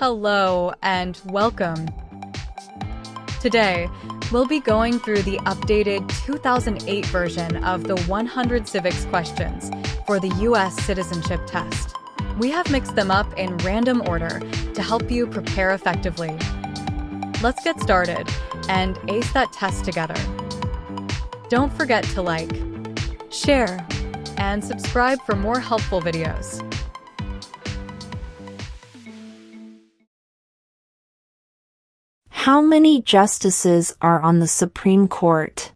Hello and welcome. Today, we'll be going through the updated 2008 version of the 100 Civics Questions for the U.S. Citizenship Test. We have mixed them up in random order to help you prepare effectively. Let's get started and ace that test together. Don't forget to like, share, and subscribe for more helpful videos. How many justices are on the Supreme Court?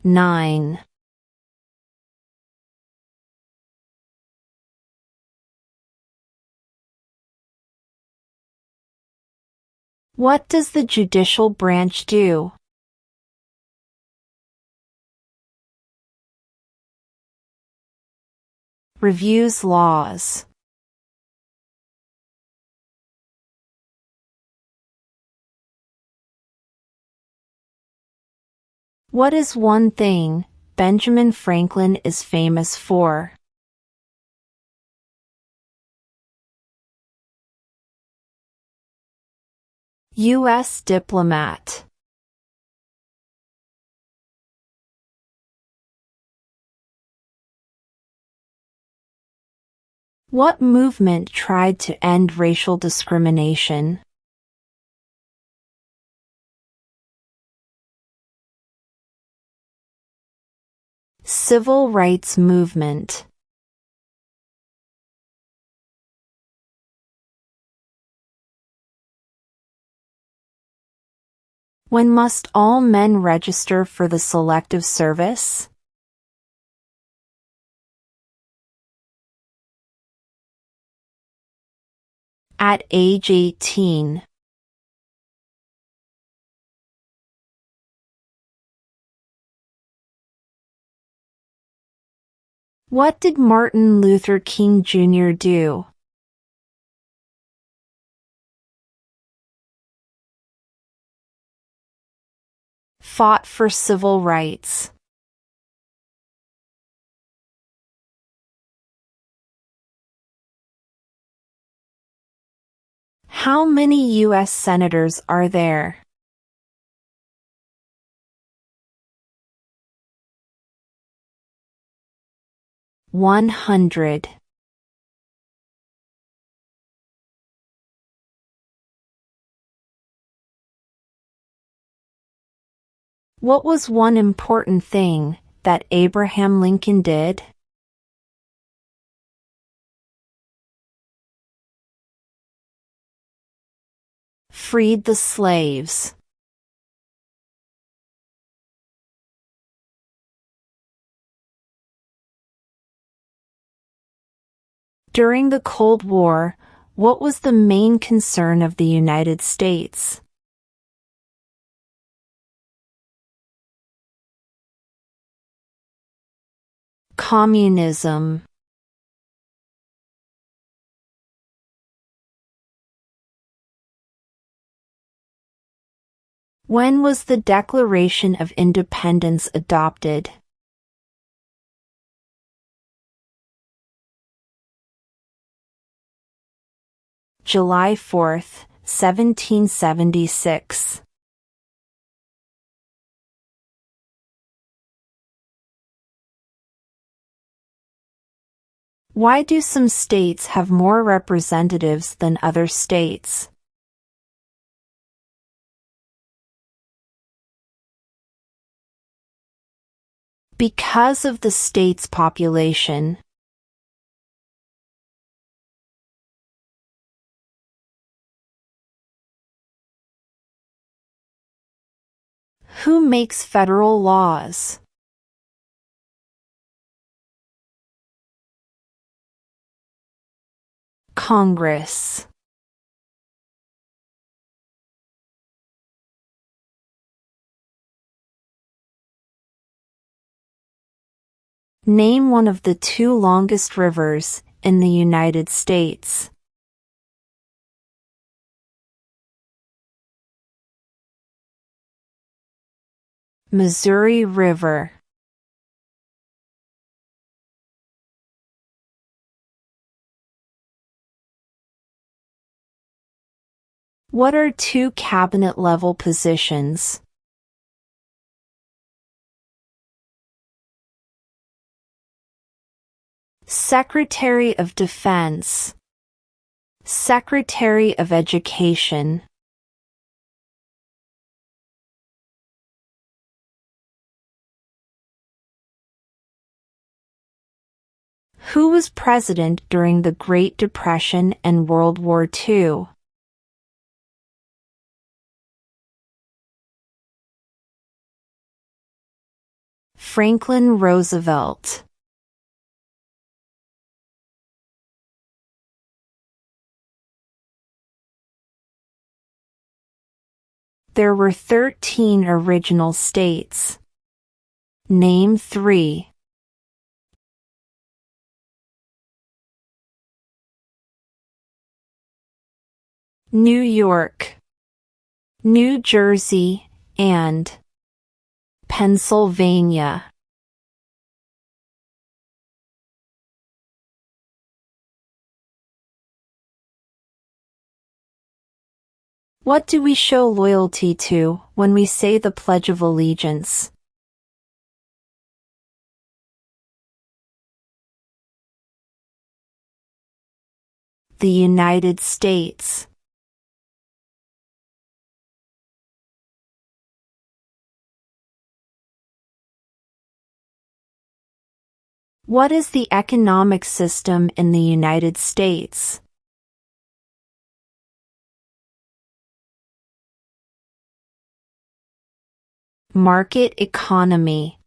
9. What does the judicial branch do? Reviews laws. What is one thing Benjamin Franklin is famous for? U.S. diplomat. What movement tried to end racial discrimination? Civil rights movement. When must all men register for the Selective Service? At age 18. What did Martin Luther King Jr. do? Fought for civil rights. How many U.S. senators are there? $100. What was one important thing that Abraham Lincoln did? Freed the slaves. During the Cold War, what was the main concern of the United States? Communism. When was the Declaration of Independence adopted? July 4, 1776. Why do some states have more representatives than other states? Because of the state's population. Who makes federal laws? Congress. Name one of the two longest rivers in the United States. Missouri River. What are two cabinet-level positions? Secretary of Defense, Secretary of Education. Who was president during the Great Depression and World War II? Franklin Roosevelt. There were 13 original states. Name 3. New York, New Jersey, and Pennsylvania. What do we show loyalty to when we say the Pledge of Allegiance? The United States. What is the economic system in the United States? Market economy.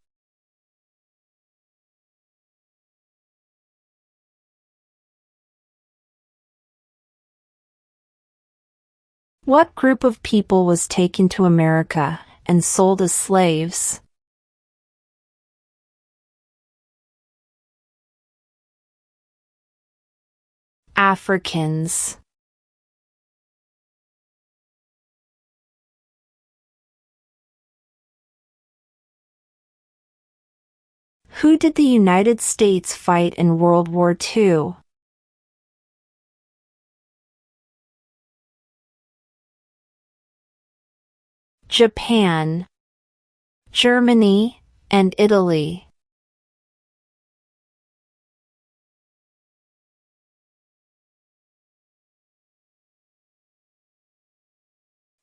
What group of people was taken to America and sold as slaves? Africans. Who did the United States fight in World War II? Japan, Germany, and Italy.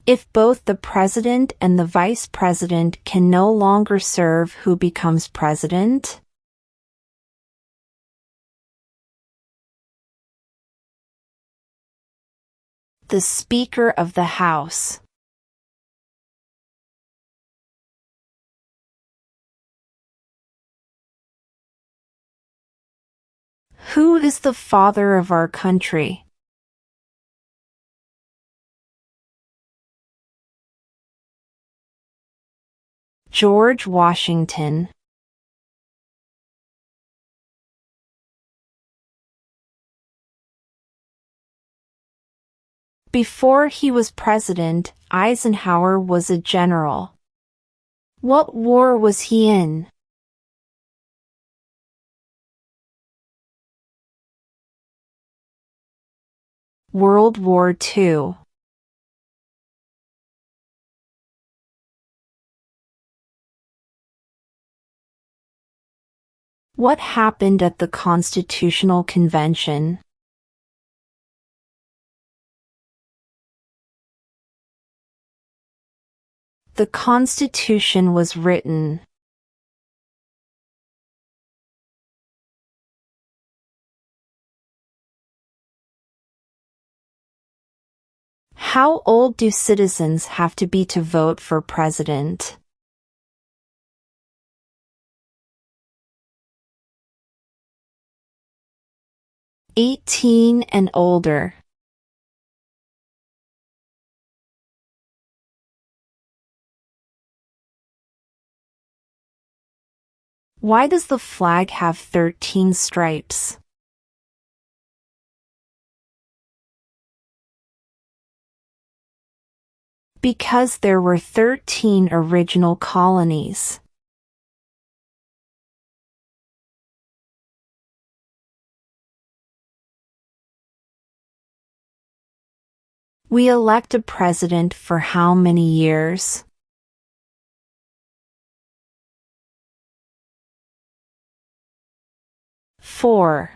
If both the president and the vice president can no longer serve, who becomes president? The Speaker of the House. Who is the father of our country? George Washington. Before he was president, Eisenhower was a general. What war was he in? World War II. What happened at the Constitutional Convention? The Constitution was written. How old do citizens have to be to vote for president? 18 and older. Why does the flag have 13 stripes? Because there were 13 original colonies. We elect a president for how many years? Four.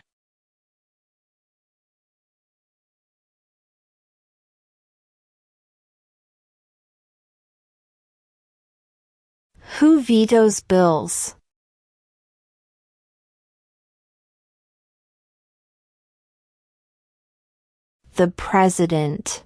Who vetoes bills? The president.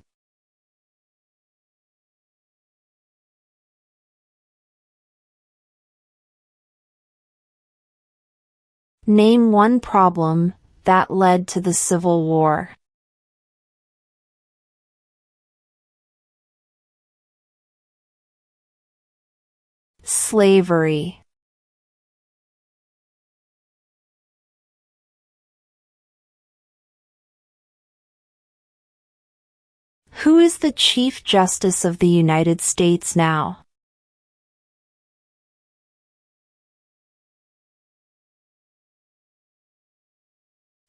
Name one problem that led to the Civil War. Slavery. Who is the Chief Justice of the United States now?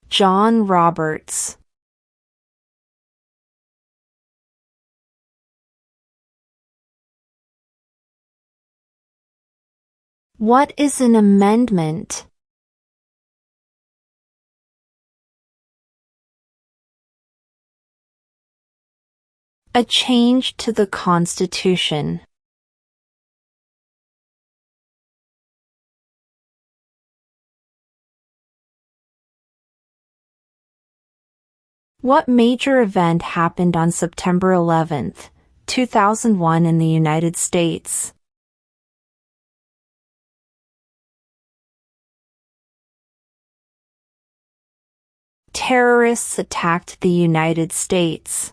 John Roberts. What is an amendment? A change to the Constitution. What major event happened on September 11, 2001 in the United States? Terrorists attacked the United States.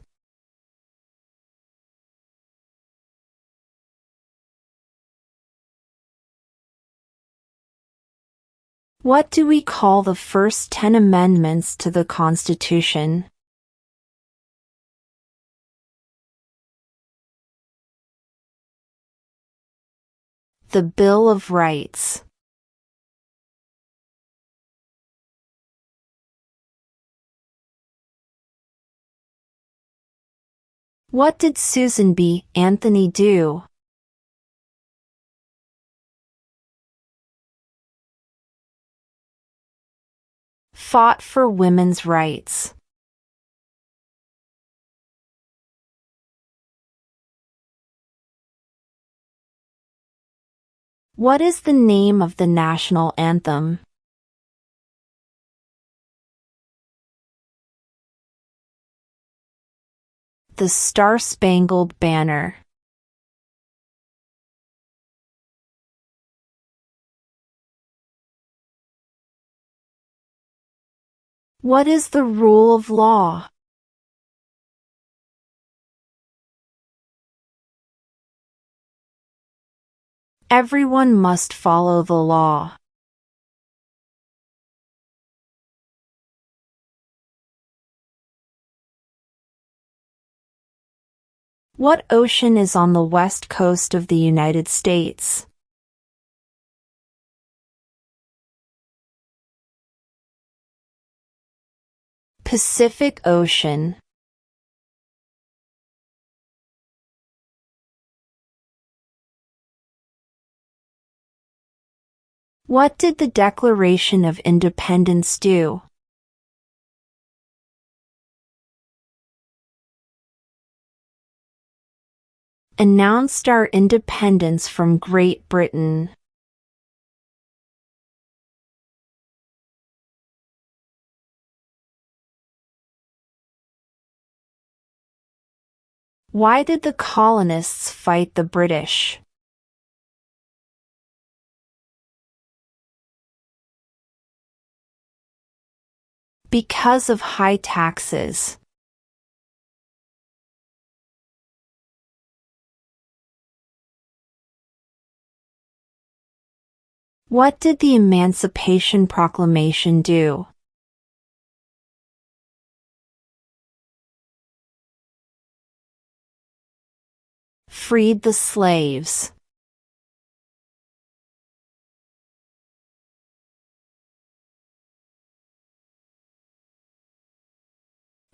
What do we call the first 10 amendments to the Constitution? The Bill of Rights. What did Susan B. Anthony do? Fought for women's rights. What is the name of the national anthem? The Star-Spangled Banner. What is the rule of law? Everyone must follow the law. What ocean is on the west coast of the United States? Pacific Ocean. What did the Declaration of Independence do? Announced our independence from Great Britain. Why did the colonists fight the British? Because of high taxes. What did the Emancipation Proclamation do? Freed the slaves.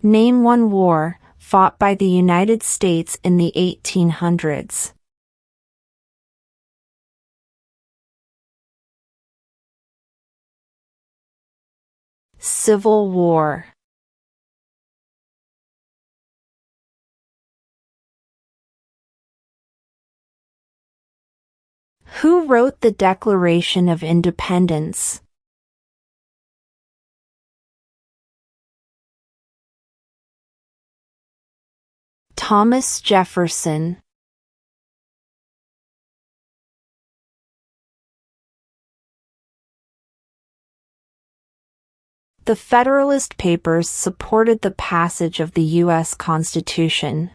Name one war fought by the United States in the 1800s? Civil War. Who wrote the Declaration of Independence? Thomas Jefferson. The Federalist Papers supported the passage of the U.S. Constitution.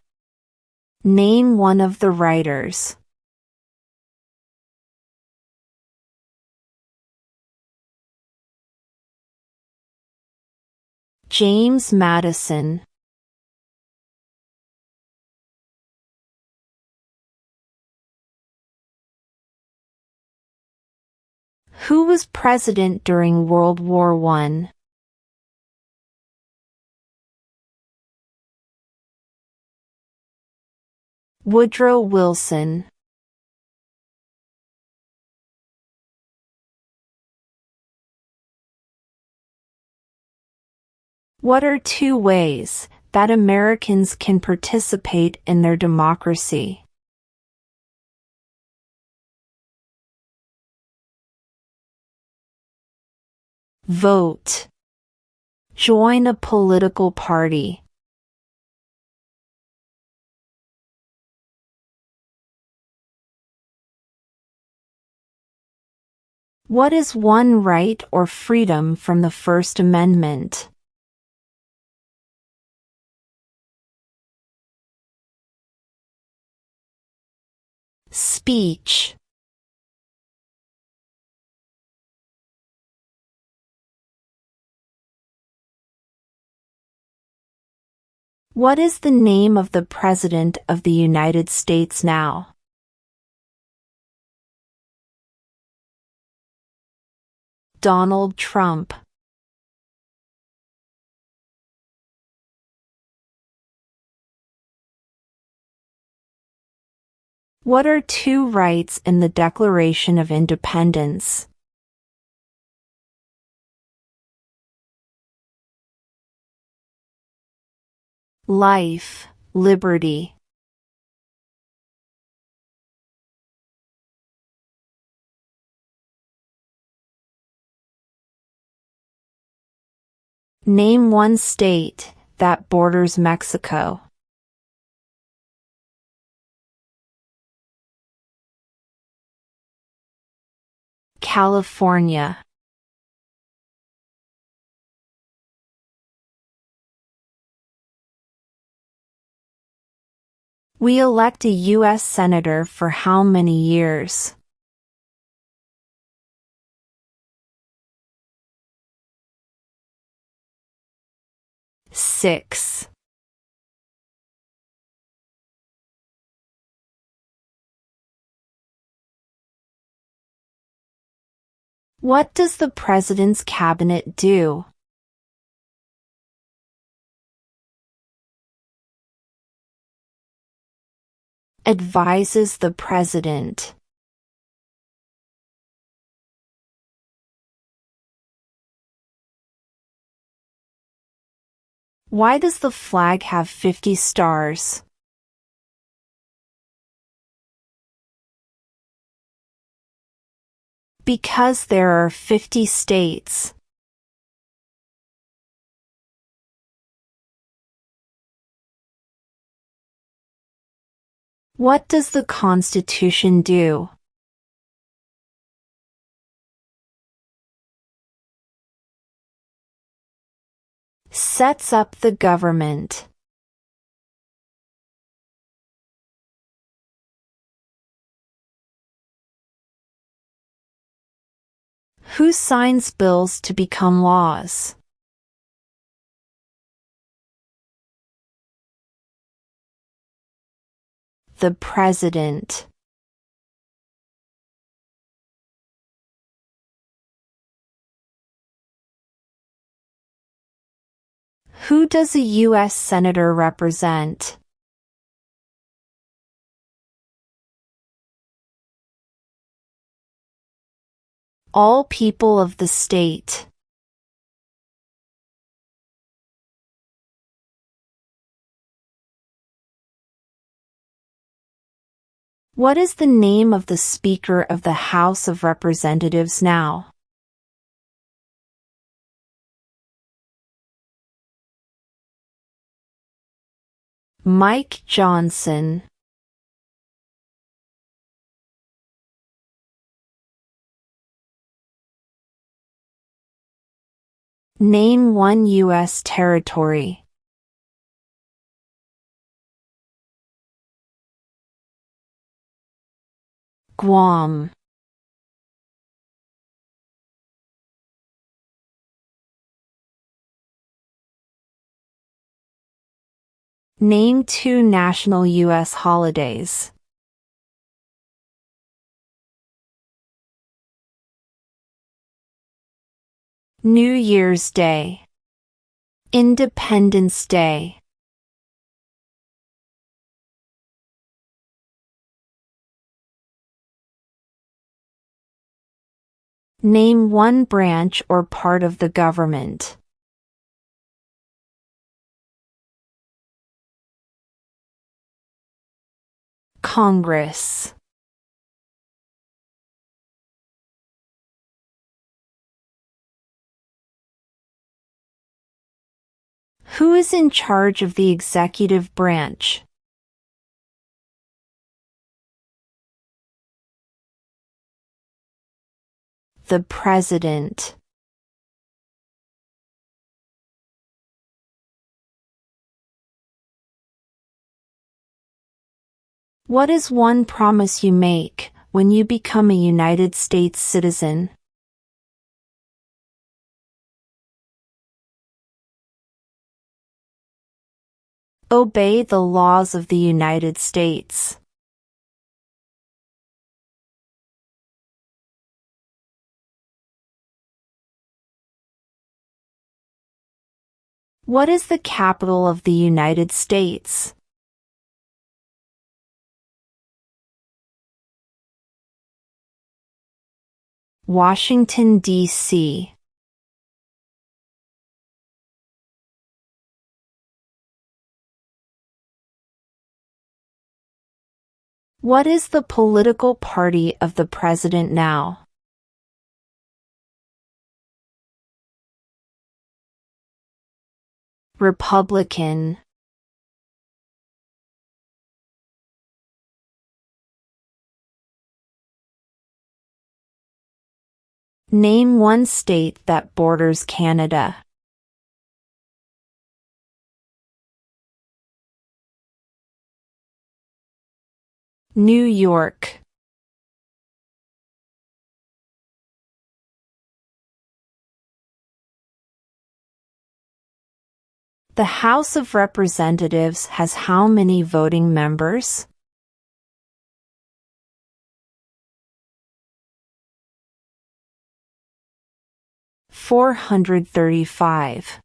Name one of the writers. James Madison. Who was president during World War I? Woodrow Wilson. What are two ways that Americans can participate in their democracy? Vote. Join a political party. What is one right or freedom from the First Amendment? Speech. What is the name of the President of the United States now? Donald Trump. What are two rights in the Declaration of Independence? Life, liberty. Name one state that borders Mexico. California. We elect a U.S. Senator for how many years? 6. What does the President's Cabinet do? Advises the President. Why does the flag have 50 stars? Because there are 50 states. What does the Constitution do? Sets up the government. Who signs bills to become laws? The President. Who does a U.S. Senator represent? All people of the state. What is the name of the Speaker of the House of Representatives now? Mike Johnson. Name one U.S. territory. Guam. Name two national U.S. holidays. New Year's Day. Independence Day. Name one branch or part of the government. Congress. Who is in charge of the executive branch? The President. What is one promise you make when you become a United States citizen? Obey the laws of the United States. What is the capital of the United States? Washington, D.C. What is the political party of the president now? Republican. Name one state that borders Canada. New York. The House of Representatives has how many voting members? $435.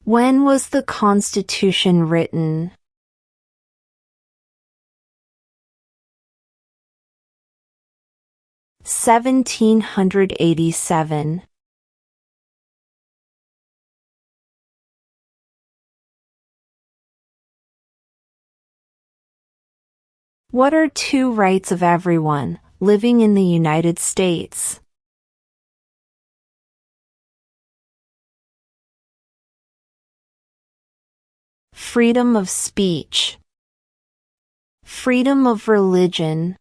When was the Constitution written? (1787). What are two rights of everyone living in the United States? Freedom of speech. Freedom of religion.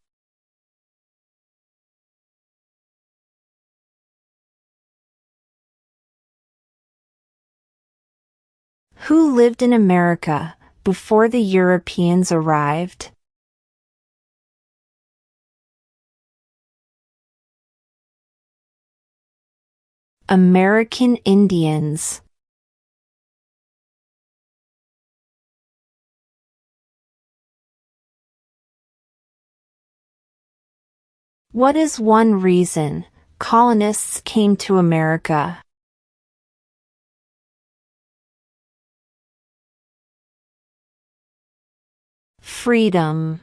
Who lived in America before the Europeans arrived? American Indians. What is one reason colonists came to America? Freedom.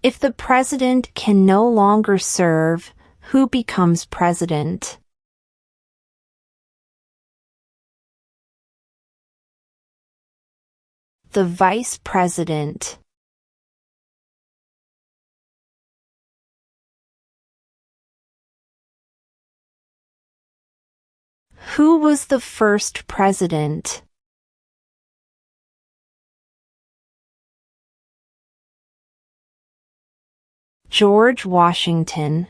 If the president can no longer serve, who becomes president? The vice president. Who was the first president? George Washington.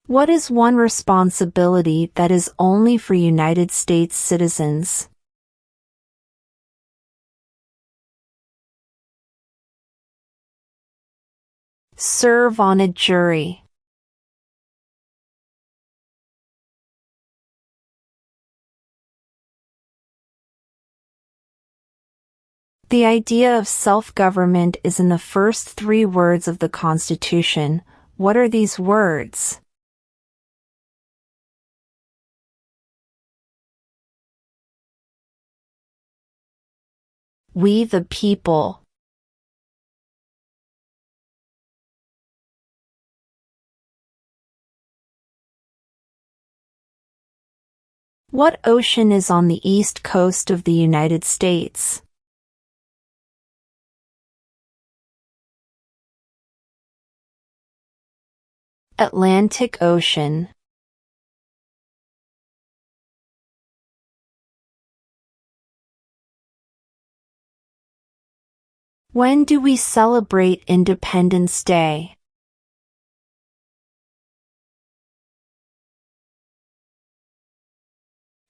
What is one responsibility that is only for United States citizens? Serve on a jury. The idea of self-government is in the first 3 words of the Constitution. What are these words? We the people. What ocean is on the east coast of the United States? Atlantic Ocean. When do we celebrate Independence Day?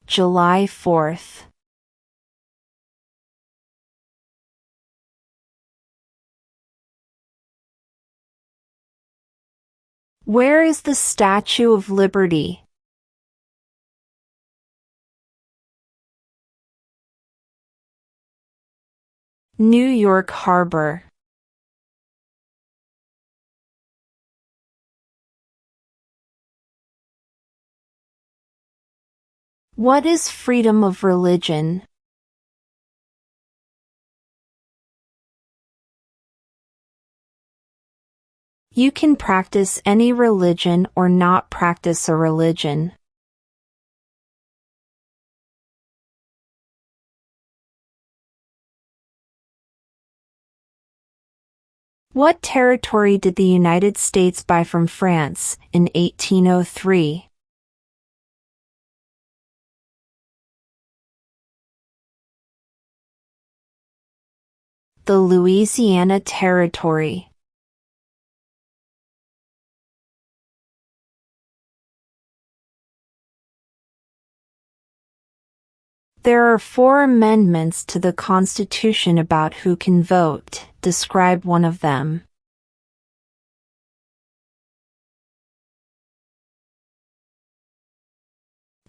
July 4th. Where is the Statue of Liberty? New York Harbor. What is freedom of religion? You can practice any religion or not practice a religion. What territory did the United States buy from France in 1803? The Louisiana Territory. There are 4 amendments to the Constitution about who can vote. Describe one of them.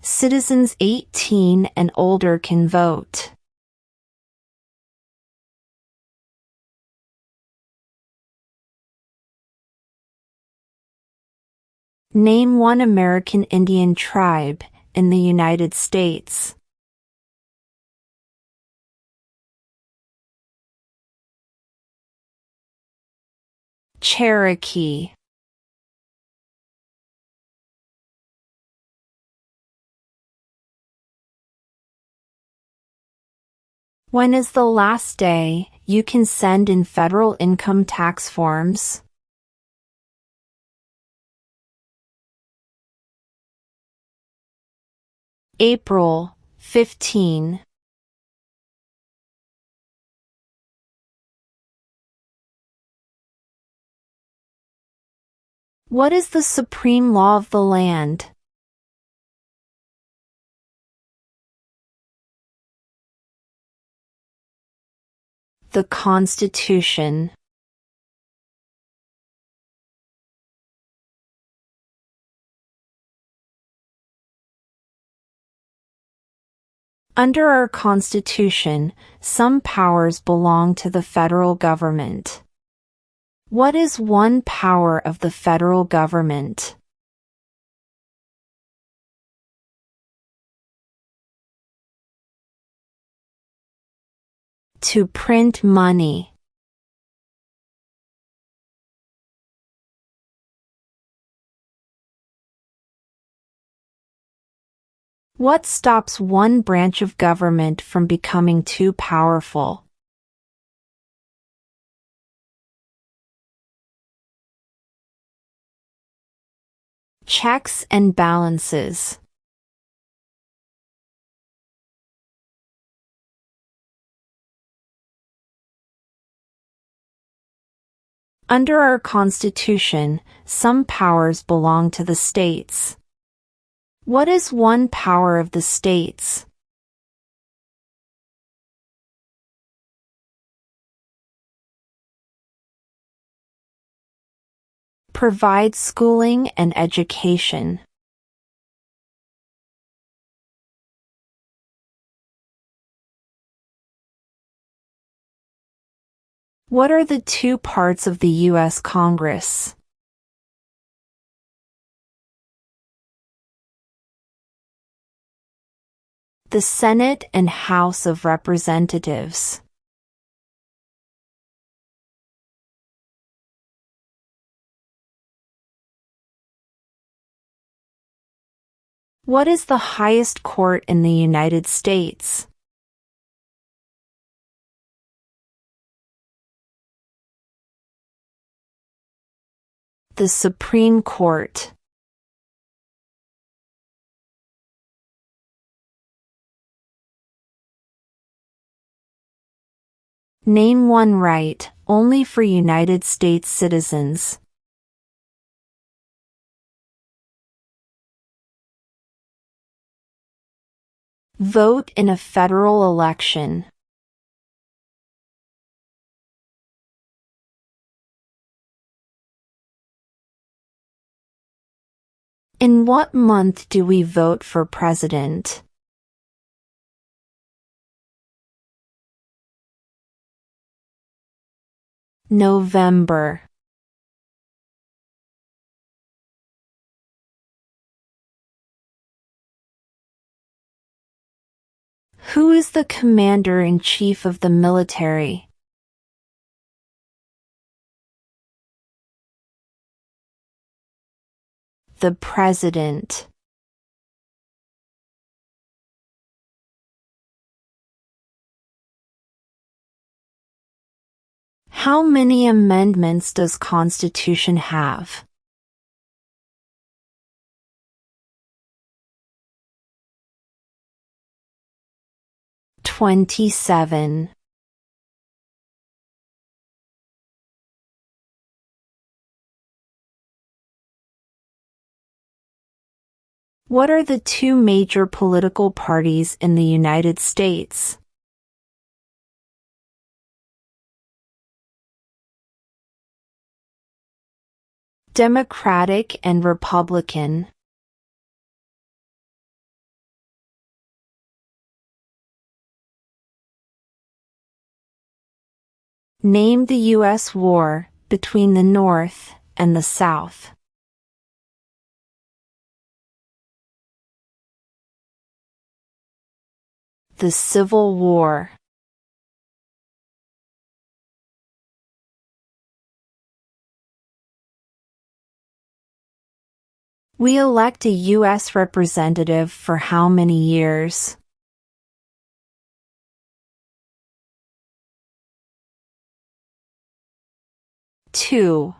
Citizens 18 and older can vote. Name one American Indian tribe in the United States. Cherokee. When is the last day you can send in federal income tax forms? April 15. What is the supreme law of the land? The Constitution. Under our Constitution, some powers belong to the federal government. What is one power of the federal government? To print money. What stops one branch of government from becoming too powerful? Checks and balances. Under our Constitution, some powers belong to the states. What is one power of the states? Provide schooling and education. What are the two parts of the U.S. Congress? The Senate and House of Representatives. What is the highest court in the United States? The Supreme Court. Name one right, only for United States citizens. Vote in a federal election. In what month do we vote for president? November. Who is the commander-in-chief of the military? The president. How many amendments does Constitution have? 27. What are the two major political parties in the United States? Democratic and Republican. Name the U.S. war between the North and the South. The Civil War. We elect a U.S. representative for how many years? 2.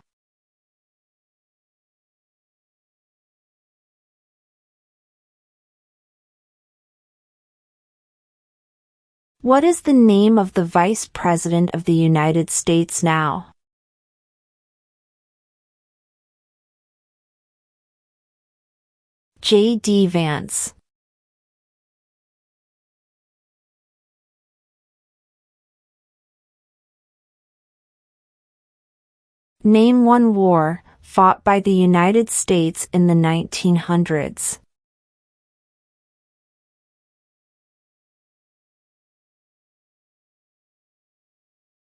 What is the name of the Vice President of the United States now? J.D. Vance. Name one war fought by the United States in the 1900s.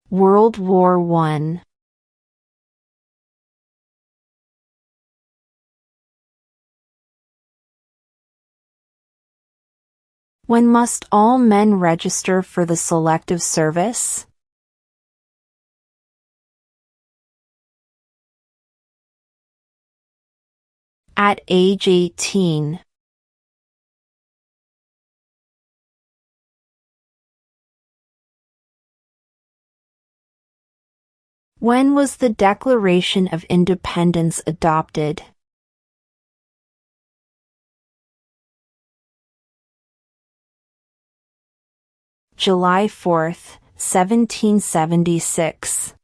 World War I. When must all men register for the Selective Service? At age 18. When was the Declaration of Independence adopted? July 4, 1776.